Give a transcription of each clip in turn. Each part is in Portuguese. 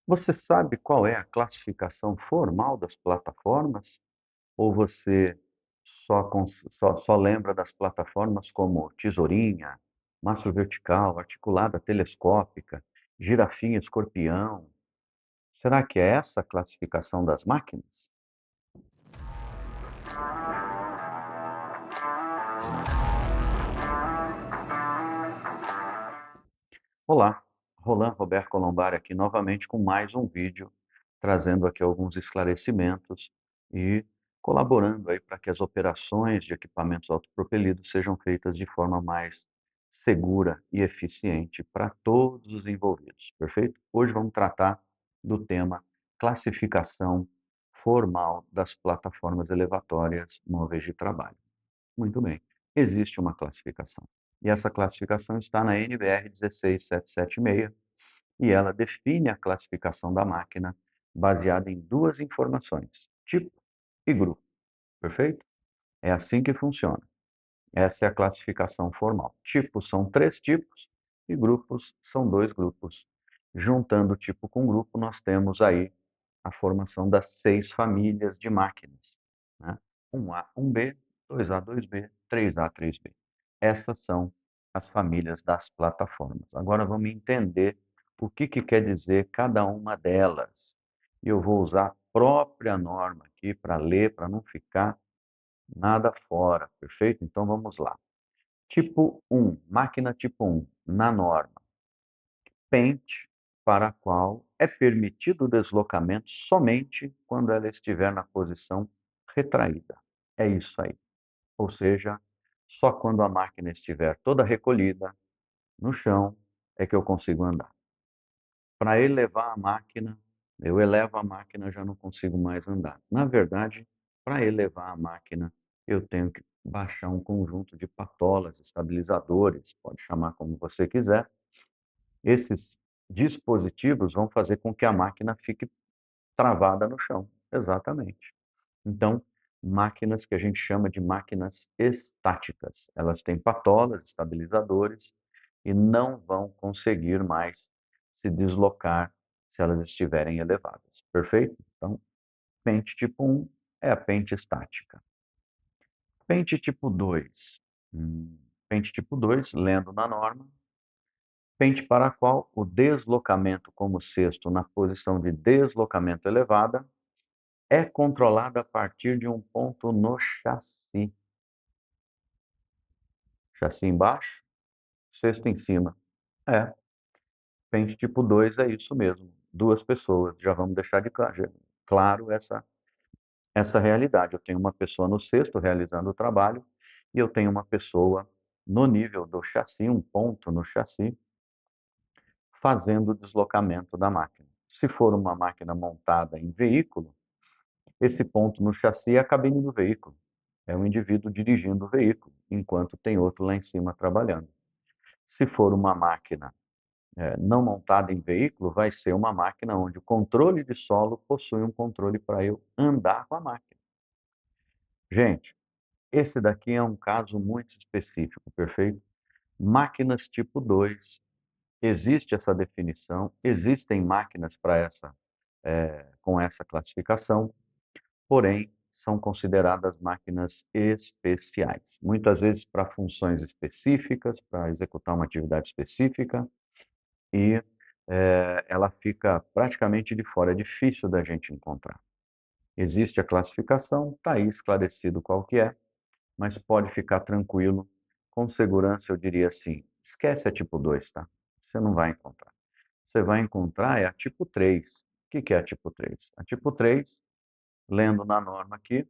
Você sabe qual é a classificação formal das plataformas? Ou você só lembra das plataformas como tesourinha, mastro vertical, articulada telescópica, girafinha, escorpião? Será que é essa a classificação das máquinas? Olá, Roland Roberto Colombari aqui novamente com mais um vídeo, trazendo aqui alguns esclarecimentos e colaborando aí para que as operações de equipamentos autopropelidos sejam feitas de forma mais segura e eficiente para todos os envolvidos, perfeito? Hoje vamos tratar do tema classificação formal das plataformas elevatórias móveis de trabalho. Muito bem. Existe uma classificação. E essa classificação está na NBR 16776 e ela define a classificação da máquina baseada em duas informações: tipo e grupo. Perfeito? É assim que funciona. Essa é a classificação formal. Tipos são três tipos e grupos são dois grupos. Juntando tipo com grupo, nós temos aí a formação das 6 famílias de máquinas, né? 1A, 1B, 2A, 2B, 3A, 3B. Essas são as famílias das plataformas. Agora vamos entender o que quer dizer cada uma delas. E eu vou usar a própria norma aqui para ler, para não ficar nada fora, perfeito? Então vamos lá. Tipo 1, máquina tipo 1, na norma. Pente para a qual é permitido o deslocamento somente quando ela estiver na posição retraída. É isso aí. Ou seja, só quando a máquina estiver toda recolhida no chão é que eu consigo andar. Para elevar a máquina, eu elevo a máquina, já não consigo mais andar. Na verdade, para elevar a máquina, eu tenho que baixar um conjunto de patolas, estabilizadores, pode chamar como você quiser. Esses dispositivos vão fazer com que a máquina fique travada no chão. Exatamente. Então, máquinas que a gente chama de máquinas estáticas. Elas têm patolas, estabilizadores e não vão conseguir mais se deslocar se elas estiverem elevadas. Perfeito? Então, pente tipo 1 é a pente estática. Pente tipo 2. Pente tipo 2, lendo na norma, pente para a qual o deslocamento como cesto na posição de deslocamento elevada é controlado a partir de um ponto no chassi. Chassi embaixo, cesto em cima. É, pente tipo 2 é isso mesmo. Duas pessoas. Já vamos deixar de claro essa realidade. Eu tenho uma pessoa no cesto realizando o trabalho e eu tenho uma pessoa no nível do chassi, um ponto no chassi, fazendo o deslocamento da máquina. Se for uma máquina montada em veículo, esse ponto no chassi é a cabine do veículo. É um indivíduo dirigindo o veículo, enquanto tem outro lá em cima trabalhando. Se for uma máquina não montada em veículo, vai ser uma máquina onde o controle de solo possui um controle para eu andar com a máquina. Gente, esse daqui é um caso muito específico, perfeito? Máquinas tipo 2, existe essa definição, existem máquinas para com essa classificação, porém são consideradas máquinas especiais. Muitas vezes para funções específicas, para executar uma atividade específica, e ela fica praticamente de fora, é difícil da gente encontrar. Existe a classificação, está aí esclarecido qual que é, mas pode ficar tranquilo, com segurança eu diria assim, esquece a tipo 2, tá? Você não vai encontrar. Você vai encontrar é a tipo 3. O que é a tipo 3? A tipo 3, lendo na norma aqui,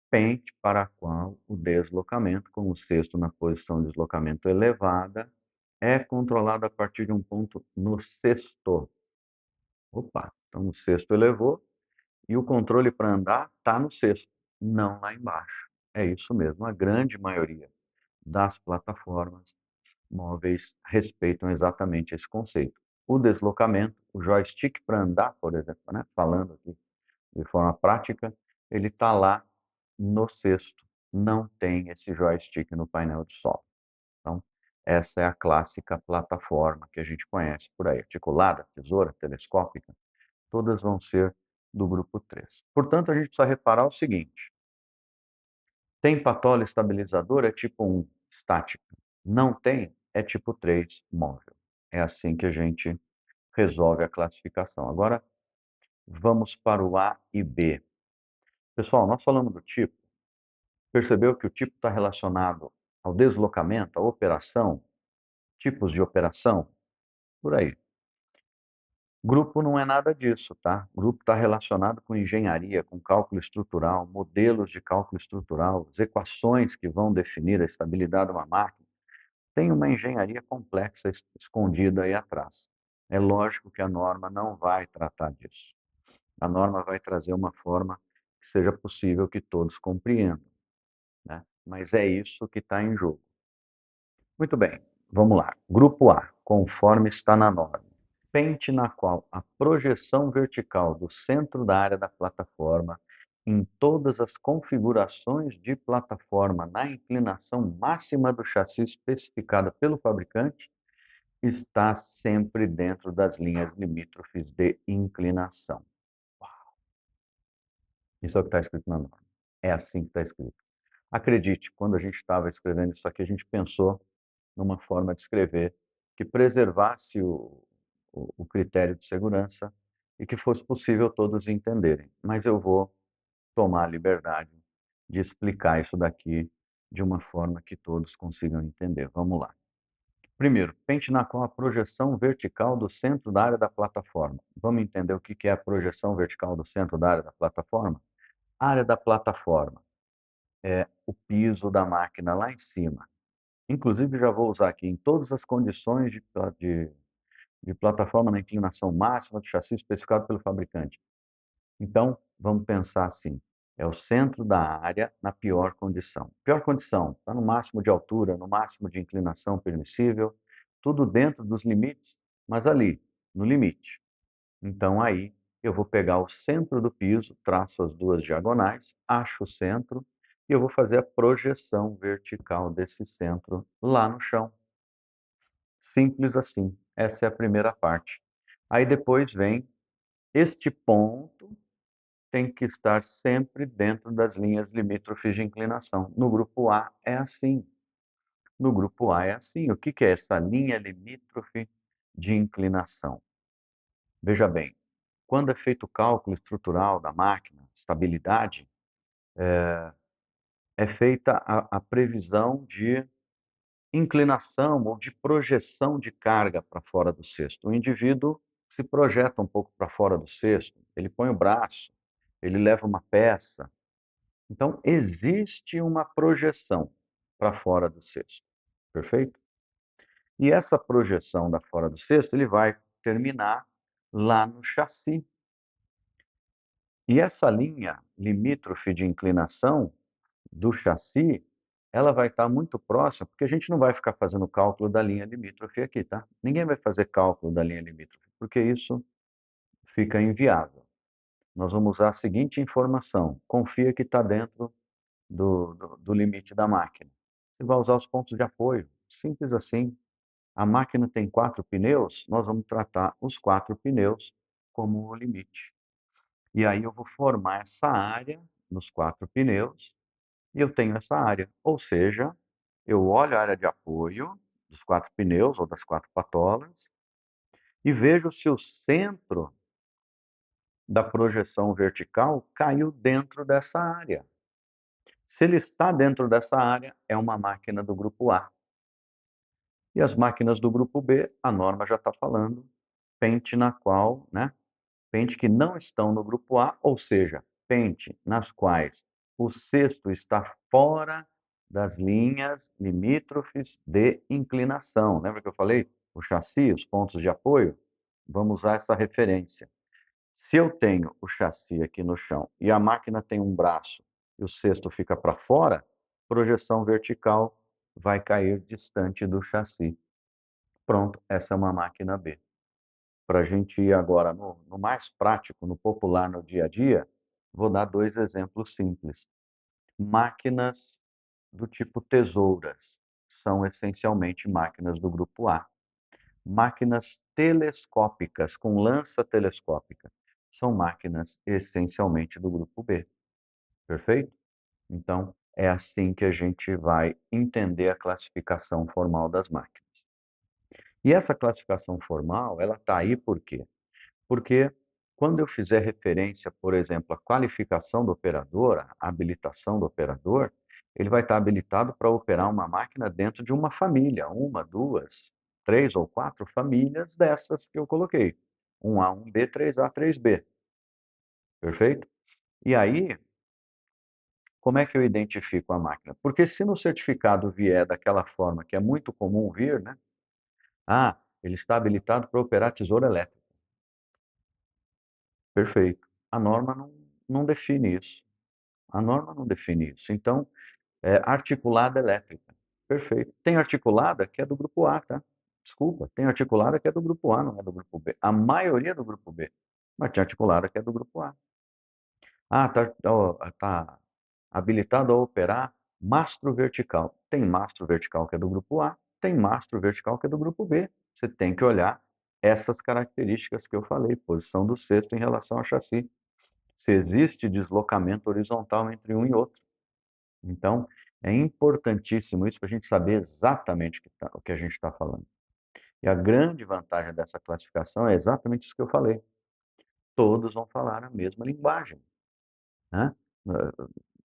pente para a qual o deslocamento, com o cesto na posição de deslocamento elevada, é controlado a partir de um ponto no cesto. Opa, então o cesto elevou e o controle para andar está no cesto, não lá embaixo. É isso mesmo, a grande maioria das plataformas móveis respeitam exatamente esse conceito. O deslocamento, o joystick para andar, por exemplo, né? Falando aqui de forma prática, ele está lá no cesto, não tem esse joystick no painel de sol. Então, essa é a clássica plataforma que a gente conhece por aí, articulada, tesoura, telescópica. todas vão ser do grupo 3. Portanto, a gente precisa reparar o seguinte: tem patola estabilizador, é tipo 1, estática. Não tem, é tipo 3, móvel. É assim que a gente resolve a classificação. Agora, vamos para o A e B. Pessoal, nós falamos do tipo. Percebeu que o tipo está relacionado ao deslocamento, à operação, tipos de operação? Por aí. Grupo não é nada disso, tá? Grupo está relacionado com engenharia, com cálculo estrutural, modelos de cálculo estrutural, as equações que vão definir a estabilidade de uma máquina. Tem uma engenharia complexa escondida aí atrás. É lógico que a norma não vai tratar disso. A norma vai trazer uma forma que seja possível que todos compreendam, né? Mas é isso que está em jogo. Muito bem, vamos lá. Grupo A, conforme está na norma. Pente na qual a projeção vertical do centro da área da plataforma em todas as configurações de plataforma na inclinação máxima do chassi especificada pelo fabricante está sempre dentro das linhas limítrofes de inclinação. Isso é o que está escrito na norma. É assim que está escrito. Acredite, quando a gente estava escrevendo isso aqui, a gente pensou numa forma de escrever que preservasse o critério de segurança e que fosse possível todos entenderem. Mas eu vou tomar a liberdade de explicar isso daqui de uma forma que todos consigam entender. Vamos lá. Primeiro, pente na qual a projeção vertical do centro da área da plataforma. Vamos entender o que é a projeção vertical do centro da área da plataforma? A área da plataforma é o piso da máquina lá em cima. Inclusive, já vou usar aqui em todas as condições de plataforma na inclinação máxima do chassi especificado pelo fabricante. Então, vamos pensar assim: é o centro da área na pior condição. Pior condição, está no máximo de altura, no máximo de inclinação permissível, tudo dentro dos limites, mas ali, no limite. Então, aí, eu vou pegar o centro do piso, traço as duas diagonais, acho o centro, e eu vou fazer a projeção vertical desse centro lá no chão. Simples assim. Essa é a primeira parte. Aí depois vem este ponto tem que estar sempre dentro das linhas limítrofes de inclinação. No grupo A é assim. No grupo A é assim. O que é essa linha limítrofe de inclinação? Veja bem, quando é feito o cálculo estrutural da máquina, estabilidade, é feita a previsão de inclinação ou de projeção de carga para fora do cesto. O indivíduo se projeta um pouco para fora do cesto, ele põe o braço, ele leva uma peça. Então, existe uma projeção para fora do cesto, perfeito? E essa projeção da fora do cesto, ele vai terminar lá no chassi. E essa linha limítrofe de inclinação do chassi, ela vai estar muito próxima, porque a gente não vai ficar fazendo cálculo da linha limítrofe aqui, tá? Ninguém vai fazer cálculo da linha limítrofe, porque isso fica inviável. Nós vamos usar a seguinte informação: confia que está dentro do limite da máquina. Você vai usar os pontos de apoio, simples assim. A máquina tem 4 pneus, nós vamos tratar os 4 pneus como o limite. E aí eu vou formar essa área nos 4 pneus, e eu tenho essa área. Ou seja, eu olho a área de apoio dos 4 pneus ou das 4 patolas e vejo se o centro da projeção vertical caiu dentro dessa área. Se ele está dentro dessa área, é uma máquina do grupo A. E as máquinas do grupo B, a norma já está falando, pente na qual, né? Pente que não estão no grupo A, ou seja, pente nas quais o cesto está fora das linhas limítrofes de inclinação. Lembra que eu falei? O chassi, os pontos de apoio? Vamos usar essa referência. Se eu tenho o chassi aqui no chão e a máquina tem um braço e o cesto fica para fora, projeção vertical vai cair distante do chassi. Pronto, essa é uma máquina B. Para a gente ir agora no mais prático, no popular, no dia a dia, vou dar 2 exemplos simples. Máquinas do tipo tesouras são essencialmente máquinas do grupo A. Máquinas telescópicas, com lança telescópica. são máquinas essencialmente do grupo B, perfeito? Então, é assim que a gente vai entender a classificação formal das máquinas. E essa classificação formal, ela está aí por quê? Porque quando eu fizer referência, por exemplo, à qualificação do operador, à habilitação do operador, ele vai estar habilitado para operar uma máquina dentro de uma família, uma, duas, três ou quatro famílias dessas que eu coloquei. 1A, 1B, 3A, 3B. Perfeito? E aí, como é que eu identifico a máquina? Porque se no certificado vier daquela forma que é muito comum vir, né? Ah, ele está habilitado para operar tesoura elétrica. Perfeito. A norma não define isso. A norma não define isso. Então, articulada elétrica. Perfeito. Tem articulada que é do grupo A, tá? Desculpa, tem articulada que é do grupo A, não é do grupo B. A maioria é do grupo B, mas tem articulada que é do grupo A. Ah, tá habilitado a operar mastro vertical. Tem mastro vertical que é do grupo A, tem mastro vertical que é do grupo B. Você tem que olhar essas características que eu falei, posição do cesto em relação ao chassi. Se existe deslocamento horizontal entre um e outro. Então, é importantíssimo isso para a gente saber exatamente o que a gente está falando. E a grande vantagem dessa classificação é exatamente isso que eu falei. Todos vão falar a mesma linguagem, né?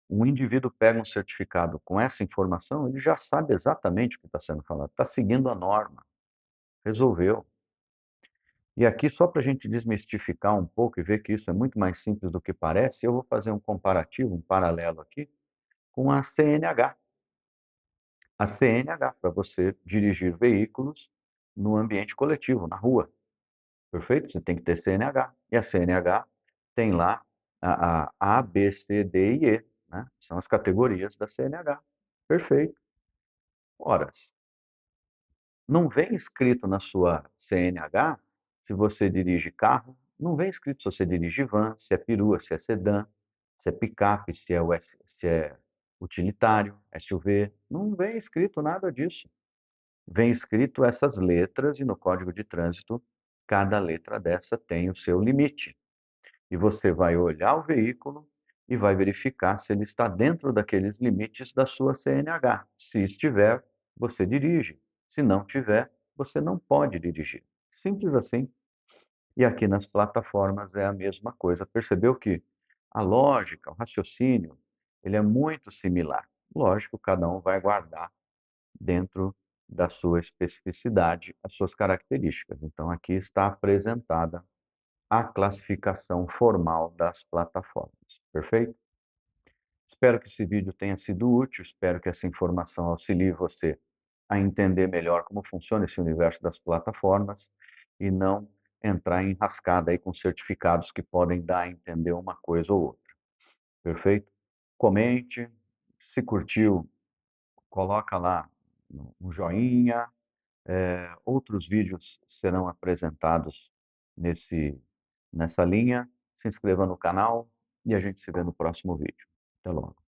Um indivíduo pega um certificado com essa informação, ele já sabe exatamente o que está sendo falado, está seguindo a norma, resolveu. E aqui, só para a gente desmistificar um pouco e ver que isso é muito mais simples do que parece, eu vou fazer um comparativo, um paralelo aqui, com a CNH. A CNH, para você dirigir veículos no ambiente coletivo, na rua. Perfeito? Você tem que ter CNH. E a CNH tem lá A, B, C, D e E. Né? São as categorias da CNH. Perfeito. Ora, não vem escrito na sua CNH se você dirige carro, não vem escrito se você dirige van, se é perua, se é sedã, se é picape, se é utilitário, SUV. Não vem escrito nada disso. Vem escrito essas letras e no Código de Trânsito, cada letra dessa tem o seu limite. E você vai olhar o veículo e vai verificar se ele está dentro daqueles limites da sua CNH. Se estiver, você dirige. Se não tiver, você não pode dirigir. Simples assim. E aqui nas plataformas é a mesma coisa. Percebeu que a lógica, o raciocínio, ele é muito similar. Lógico, cada um vai guardar dentro da sua especificidade as suas características. Então, aqui está apresentada a classificação formal das plataformas. Perfeito? Espero que esse vídeo tenha sido útil, espero que essa informação auxilie você a entender melhor como funciona esse universo das plataformas e não entrar em rascada aí com certificados que podem dar a entender uma coisa ou outra. Perfeito? Comente, se curtiu, coloca lá um joinha. Outros vídeos serão apresentados nessa linha. Se inscreva no canal e a gente se vê no próximo vídeo. Até logo.